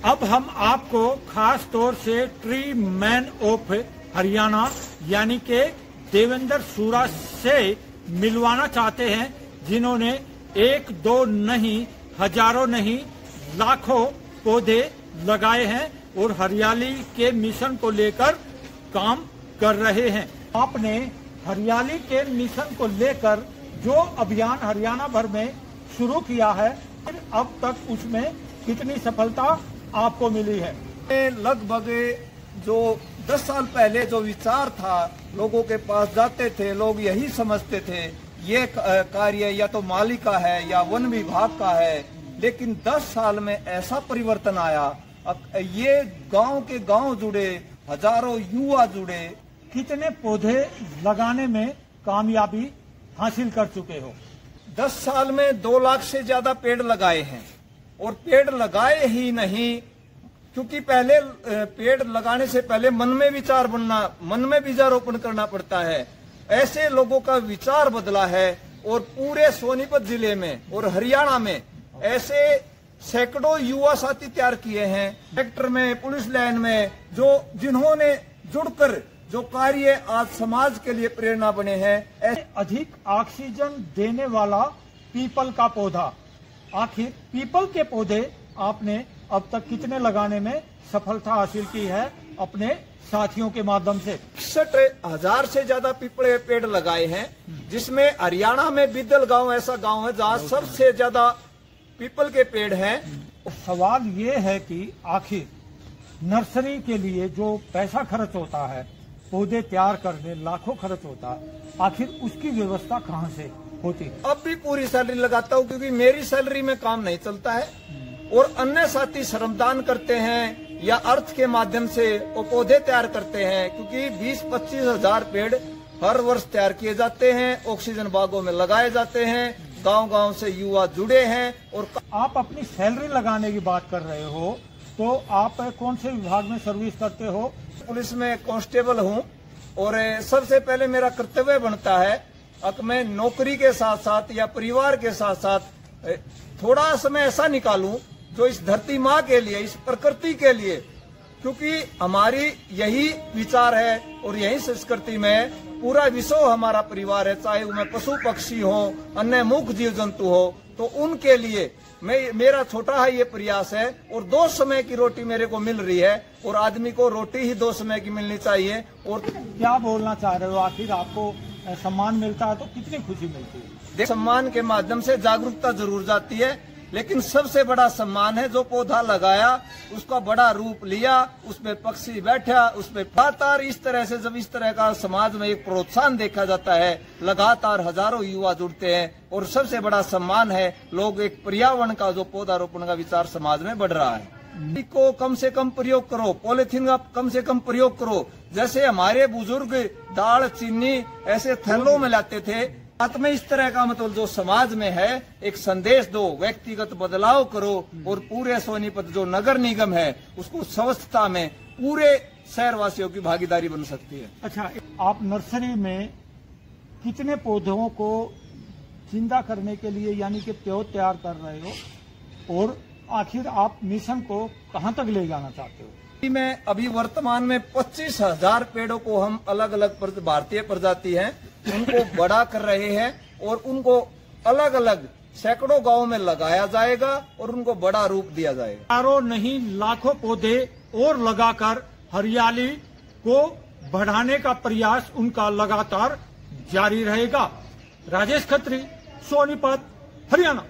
अब हम आपको खास तौर से ट्री मैन ऑफ हरियाणा यानी के देवेंद्र सूरा से मिलवाना चाहते हैं, जिन्होंने एक दो नहीं, हजारों नहीं, लाखों पौधे लगाए हैं और हरियाली के मिशन को लेकर काम कर रहे हैं। आपने हरियाली के मिशन को लेकर जो अभियान हरियाणा भर में शुरू किया है, अब तक उसमें कितनी सफलता आपको मिली है? लगभग जो 10 साल पहले जो विचार था, लोगों के पास जाते थे, लोग यही समझते थे ये कार्य या तो माली का है या वन विभाग का है, लेकिन 10 साल में ऐसा परिवर्तन आया। अब ये गांव के गांव जुड़े, हजारों युवा जुड़े। कितने पौधे लगाने में कामयाबी हासिल कर चुके हो? 10 साल में 2 लाख से ज्यादा पेड़ लगाए हैं। और पेड़ लगाए ही नहीं, क्योंकि पहले पेड़ लगाने से पहले मन में विचार बनना, मन में बीजारोपण करना पड़ता है। ऐसे लोगों का विचार बदला है और पूरे सोनीपत जिले में और हरियाणा में ऐसे सैकड़ों युवा साथी तैयार किए हैं, सेक्टर में, पुलिस लाइन में, जो जिन्होंने जुड़कर जो कार्य आज समाज के लिए प्रेरणा बने हैं। अधिक ऑक्सीजन देने वाला पीपल का पौधा, आखिर पीपल के पौधे आपने अब तक कितने लगाने में सफलता हासिल की है अपने साथियों के माध्यम से? 61,000 से ज्यादा पीपल के पेड़ लगाए हैं, जिसमें हरियाणा में बिदल गांव ऐसा गांव है जहां सबसे ज्यादा पीपल के पेड़ हैं। सवाल ये है कि आखिर नर्सरी के लिए जो पैसा खर्च होता है, पौधे तैयार करने लाखों खर्च होता है, आखिर उसकी व्यवस्था कहाँ से होती है? अब भी पूरी सैलरी लगाता हूँ, क्योंकि मेरी सैलरी में काम नहीं चलता है और अन्य साथी श्रमदान करते हैं या अर्थ के माध्यम से वो पौधे तैयार करते हैं, क्योंकि 20-25 हजार पेड़ हर वर्ष तैयार किए जाते हैं, ऑक्सीजन बागों में लगाए जाते हैं, गांव-गांव से युवा जुड़े हैं। और आप अपनी सैलरी लगाने की बात कर रहे हो, तो आप कौन से विभाग में सर्विस करते हो? पुलिस में कांस्टेबल हूँ और सबसे पहले मेरा कर्तव्य बनता है कि मैं नौकरी के साथ साथ या परिवार के साथ साथ थोड़ा समय ऐसा निकालूं जो इस धरती माँ के लिए, इस प्रकृति के लिए, क्योंकि हमारी यही विचार है और यही संस्कृति में पूरा विश्व हमारा परिवार है, चाहे वो पशु पक्षी हो, अन्य मूक जीव जंतु हो, तो उनके लिए मेरा छोटा है ये प्रयास है। और 2 समय की रोटी मेरे को मिल रही है और आदमी को रोटी ही 2 समय की मिलनी चाहिए। और क्या बोलना चाह रहे हो? आखिर आपको सम्मान मिलता है तो कितनी खुशी मिलती है? सम्मान के माध्यम से जागरूकता जरूर जाती है, लेकिन सबसे बड़ा सम्मान है जो पौधा लगाया, उसका बड़ा रूप लिया, उसमें पक्षी बैठा, उसमें लगातार इस तरह से जब इस तरह का समाज में एक प्रोत्साहन देखा जाता है, लगातार हजारों युवा जुड़ते हैं और सबसे बड़ा सम्मान है लोग एक पर्यावरण का जो पौधारोपण का विचार समाज में बढ़ रहा है। को कम से कम प्रयोग करो, पॉलिथीन का कम से कम प्रयोग करो। जैसे हमारे बुजुर्ग दाल चीनी ऐसे थैलों में लाते थे, बात में इस तरह का मतलब जो समाज में है एक संदेश दो, व्यक्तिगत बदलाव करो और पूरे सोनीपत जो नगर निगम है उसको स्वच्छता में पूरे शहरवासियों की भागीदारी बन सकती है। अच्छा, आप नर्सरी में कितने पौधों को जिंदा करने के लिए यानी कि पौध तैयार कर रहे हो और आखिर आप मिशन को कहां तक ले जाना चाहते हो? में अभी वर्तमान में 25,000 पेड़ों को हम अलग अलग भारतीय प्रजाति हैं उनको बड़ा कर रहे हैं और उनको अलग अलग सैकड़ों गांवों में लगाया जाएगा और उनको बड़ा रूप दिया जाएगा। हजारों नहीं लाखों पौधे और लगाकर हरियाली को बढ़ाने का प्रयास उनका लगातार जारी रहेगा। राजेश खत्री, सोनीपत, हरियाणा।